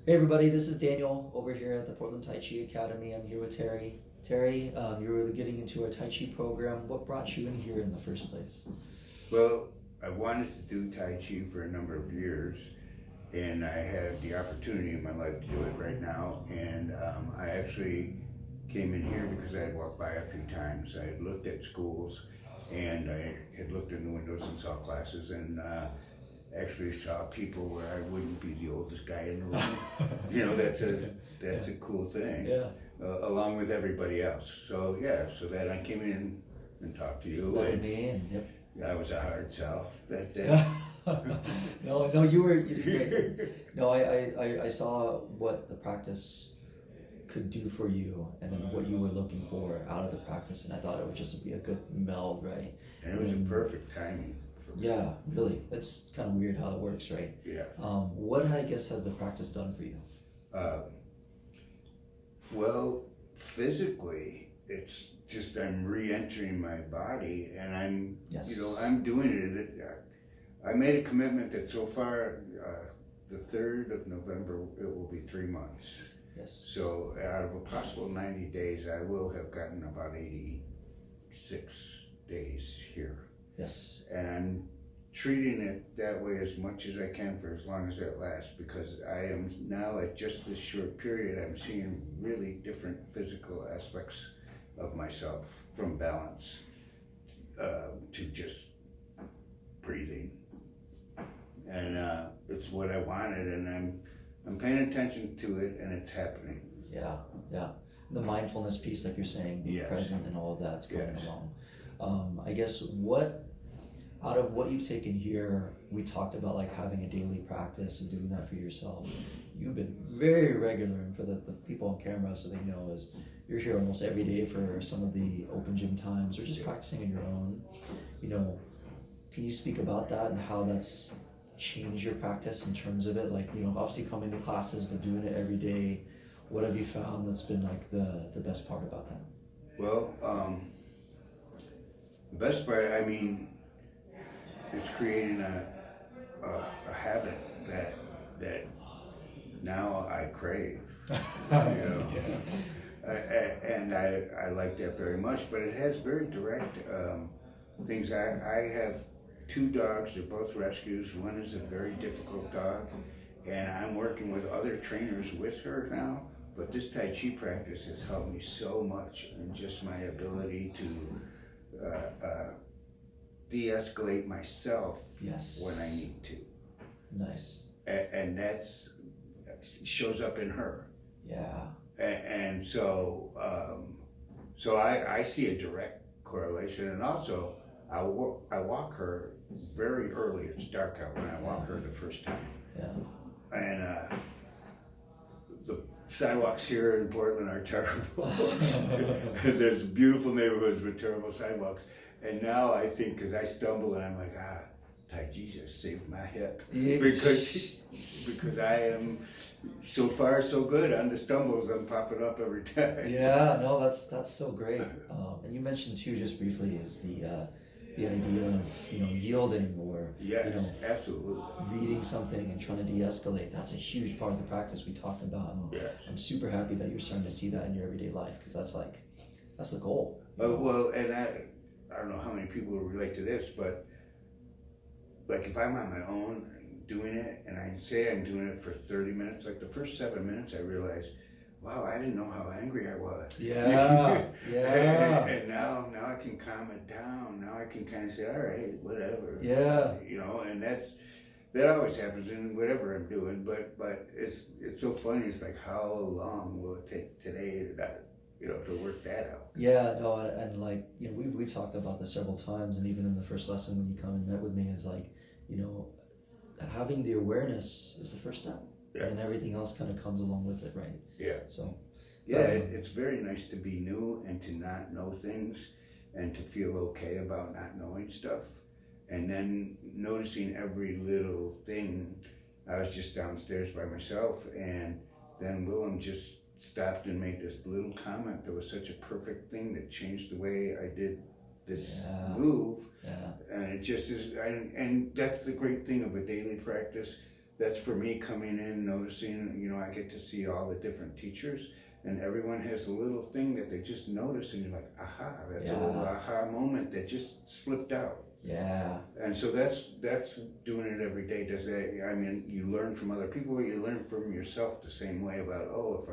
Hey everybody, this is Daniel over here at the Portland Tai Chi Academy. I'm here with Terry. Terry, you're getting into our Tai Chi program. What brought you in here in the first place? Well, I wanted to do Tai Chi for a number of years, and I had the opportunity in my life to do it right now. And I actually came in here because I had walked by a few times. I had looked at schools, and I had looked in the windows and saw classes, and actually saw people where I wouldn't be the oldest guy in the room. That's a cool thing. Yeah. Along with everybody else. So yeah, so that I came in and talked to you. Let And me in. Yep. I was a hard sell that day. No, you're great. No, I saw what the practice could do for you and then what you were looking for out of the practice, and I thought it would just be a good meld, right? And it was a perfect timing for me. Yeah, really. It's kind of weird how it works, right? Yeah. What, I guess, has the practice done for you? Well, physically, it's just I'm re-entering my body, and I'm doing it. I made a commitment that so far, the 3rd of November, it will be 3 months. Yes. So out of a possible 90 days, I will have gotten about 86 days here. Yes. And I'm treating it that way as much as I can for as long as that lasts, because I am now at just this short period, I'm seeing really different physical aspects of myself, from balance to just breathing. And it's what I wanted, and I'm paying attention to it, and it's happening. Yeah. The mindfulness piece, like you're saying, being Yes. present and all of that's going Yes. along. I guess out of what you've taken here, we talked about like having a daily practice and doing that for yourself. You've been very regular, and for the people on camera, so they know, is you're here almost every day for some of the open gym times or just practicing on your own. Can you speak about that and how that's changed your practice in terms of it? Like, obviously coming to classes, but doing it every day. What have you found that's been like the best part about that? Well, the best part, is creating a habit that now I crave. And I like that very much, but it has very direct things. I have 2 dogs, they're both rescues. One is a very difficult dog, and I'm working with other trainers with her now, but this Tai Chi practice has helped me so much in just my ability to de-escalate myself. Yes. When I need to. Nice. And that shows up in her. Yeah. And so I see a direct correlation, and also I walk her very early. It's dark out when I walk her the first time. Yeah. And the sidewalks here in Portland are terrible. There's beautiful neighborhoods with terrible sidewalks. And now I think, because I stumble and I'm like, Tai Chi just saved my hip. Because I am so far so good on the stumbles. I'm popping up every time. Yeah, no, that's so great. And you mentioned too, just briefly, is the idea of yielding, or yes, absolutely, reading something and trying to de-escalate. That's a huge part of the practice we talked about. And yes. I'm super happy that you're starting to see that in your everyday life, because that's the goal. Well, and I don't know how many people will relate to this, but like if I'm on my own doing it, and I say I'm doing it for 30 minutes, like the first 7 minutes I realized, wow, I didn't know how angry I was. Yeah. And now I can calm it down. Now I can kind of say, all right, whatever. Yeah. And that always happens in whatever I'm doing, but it's so funny. It's like, how long will it take today to work that out? Yeah, no, and like, we've talked about this several times, and even in the first lesson when you come and met with me, is like, having the awareness is the first step. Yeah. And everything else kind of comes along with it, right? Yeah. So. Yeah, it's very nice to be new and to not know things, and to feel okay about not knowing stuff, and then noticing every little thing. I was just downstairs by myself, and then Willem just stopped and made this little comment that was such a perfect thing that changed the way I did this move. Yeah. And it just is, and that's the great thing of a daily practice. that's for me coming in, noticing, you know, I get to see all the different teachers, and everyone has a little thing that they just notice, and you're like, aha, that's a little aha moment that just slipped out. Yeah. And so that's doing it every day. Does that? I mean, you learn from other people. You learn from yourself the same way about, oh, if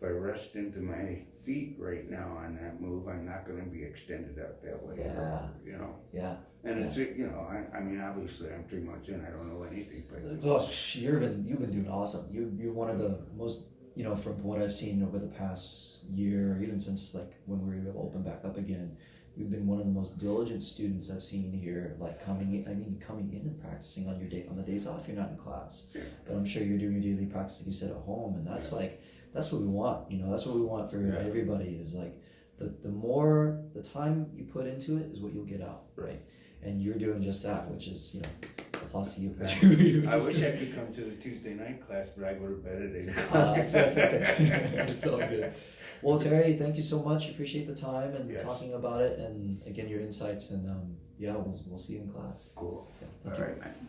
I rest into my feet right now on that move, I'm not going to be extended out that way. Yeah. You know. Yeah. And it's, you know, I mean, obviously I'm 3 months in. I don't know anything, but Well, you've been doing awesome. You're one of the most, you know, from what I've seen over the past year, even since like when we were able to open back up again. You've been one of the most diligent students I've seen here, like coming in and practicing on the days off you're not in class. Yeah. But I'm sure you're doing your daily practice like you said at home, and that's that's what we want, you know, that's what we want for everybody is like the more the time you put into it is what you'll get out, right? And you're doing just that, which is, you know, applause to you. I wish I could come to the Tuesday night class, but I go to bed at 8 o'clock. It's okay. It's all good. Well, Terry, thank you so much. Appreciate the time and talking about it, and again your insights. And we'll see you in class. Cool. Yeah, All right, man.